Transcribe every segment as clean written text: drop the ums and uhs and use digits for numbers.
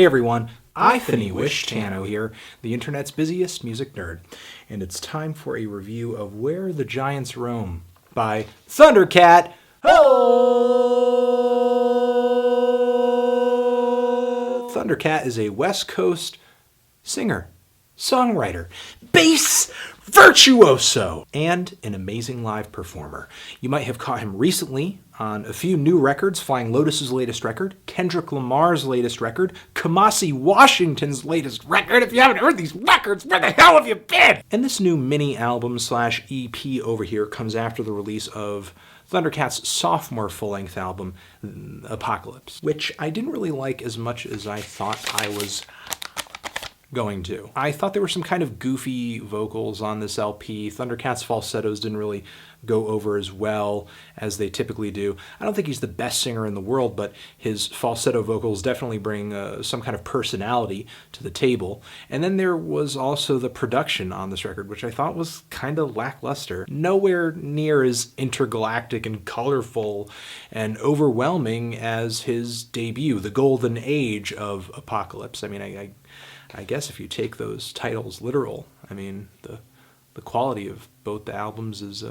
Hey everyone, I Wish Tano here, the internet's busiest music nerd, and it's time for a review of Where the Giants Roam by Thundercat. Oh! Thundercat is a West Coast singer, songwriter, bass virtuoso, and an amazing live performer. You might have caught him recently on a few new records: Flying Lotus's latest record, Kendrick Lamar's latest record, Kamasi Washington's latest record. If you haven't heard these records, where the hell have you been? And this new mini album slash EP over here comes after the release of Thundercat's sophomore full-length album, Apocalypse, which I didn't really like as much as I thought I was going to. I thought there were some kind of goofy vocals on this LP. Thundercat's falsettos didn't really go over as well as they typically do. I don't think he's the best singer in the world, but his falsetto vocals definitely bring some kind of personality to the table. And then there was also the production on this record, which I thought was kind of lackluster. Nowhere near as intergalactic and colorful and overwhelming as his debut, the golden age of Apocalypse. I mean, I guess if you take those titles literal, I mean, the quality of both the albums is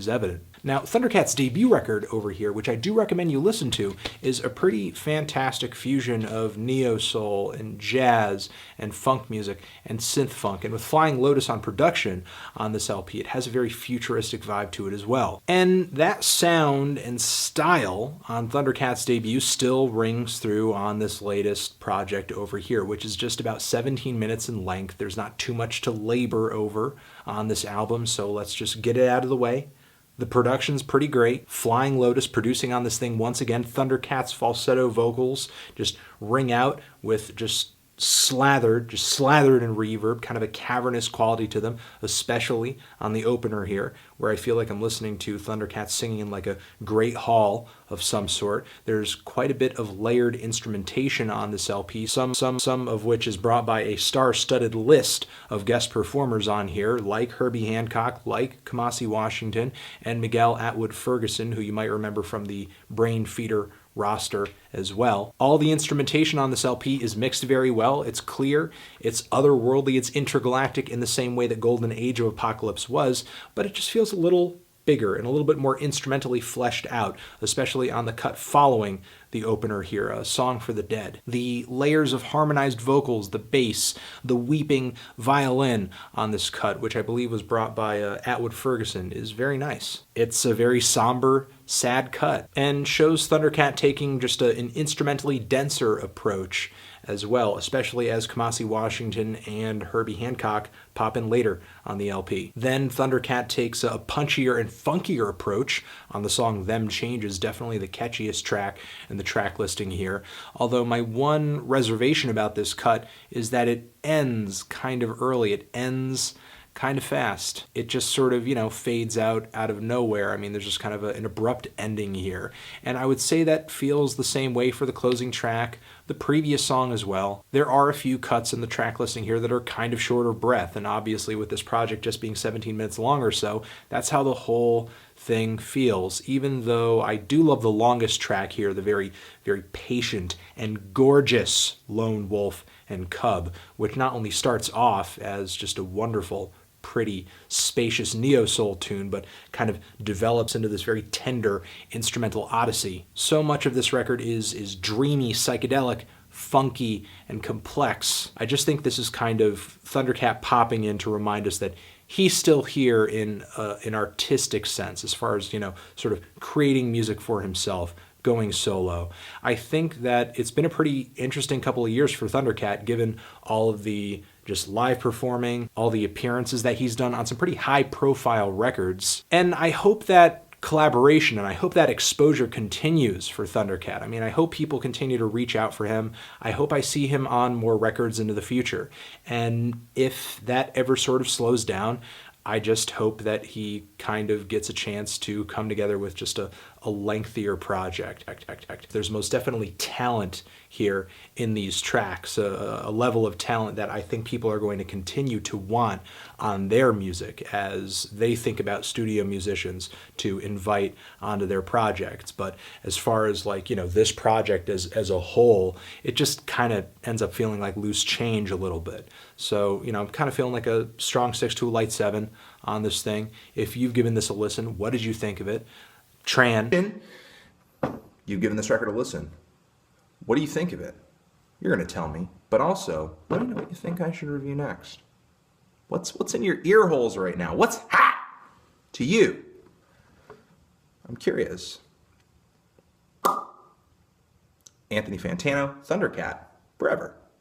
evident. Now, Thundercat's debut record over here, which I do recommend you listen to, is a pretty fantastic fusion of neo-soul and jazz and funk music and synth funk. And with Flying Lotus on production on this LP, it has a very futuristic vibe to it as well. And that sound and style on Thundercat's debut still rings through on this latest project over here, which is just about 17 minutes in length. There's not too much to labor over on this album, so let's just get it out of the way. The production's pretty great. Flying Lotus producing on this thing once again. Thundercat's falsetto vocals just ring out with just slathered in reverb, kind of a cavernous quality to them, especially on the opener here, where I feel like I'm listening to Thundercat singing in like a great hall of some sort. There's quite a bit of layered instrumentation on this LP, some of which is brought by a star-studded list of guest performers on here, like Herbie Hancock, like Kamasi Washington, and Miguel Atwood Ferguson, who you might remember from the BRAINFEEDER roster as well. All the instrumentation on this LP is mixed very well. It's clear, it's otherworldly, it's intergalactic in the same way that Golden Age of Apocalypse was, but it just feels a little bigger and a little bit more instrumentally fleshed out, especially on the cut following the opener here, A Song for the Dead. The layers of harmonized vocals, the bass, the weeping violin on this cut, which I believe was brought by Atwood Ferguson, is very nice. It's a very somber, sad cut, and shows Thundercat taking just an instrumentally denser approach as well, especially as Kamasi Washington and Herbie Hancock pop in later on the LP. Then Thundercat takes a punchier and funkier approach on the song Them Changes, definitely the catchiest track in the track listing here. Although my one reservation about this cut is that it ends kind of early. It ends kind of fast. It just sort of, fades out of nowhere. I mean, there's just kind of an abrupt ending here. And I would say that feels the same way for the closing track, the previous song as well. There are a few cuts in the track listing here that are kind of short of breath, and obviously with this project just being 17 minutes long or so, that's how the whole thing feels, even though I do love the longest track here, the very, very patient and gorgeous Lone Wolf and Cub, which not only starts off as just a wonderful, pretty, spacious neo-soul tune, but kind of develops into this very tender instrumental odyssey. So much of this record is dreamy, psychedelic, funky, and complex. I just think this is kind of Thundercat popping in to remind us that he's still here in an artistic sense, as far as, sort of creating music for himself, going solo. I think that it's been a pretty interesting couple of years for Thundercat, given all of the just live performing, all the appearances that he's done on some pretty high-profile records. And I hope that collaboration and I hope that exposure continues for Thundercat. I mean, I hope people continue to reach out for him. I hope I see him on more records into the future. And if that ever sort of slows down, I just hope that he kind of gets a chance to come together with just a a lengthier project. There's most definitely talent here in these tracks, a level of talent that I think people are going to continue to want on their music as they think about studio musicians to invite onto their projects. But as far as like, you know, this project as a whole, it just kind of ends up feeling like loose change a little bit. So, you know, I'm kind of feeling like a strong 6 to a light 7 on this thing. If you've given this a listen, what did you think of it? Tran, you've given this record a listen. What do you think of it? You're going to tell me. But also, let me know what you think I should review next. What's in your ear holes right now? What's hot to you? I'm curious. Anthony Fantano, Thundercat, forever.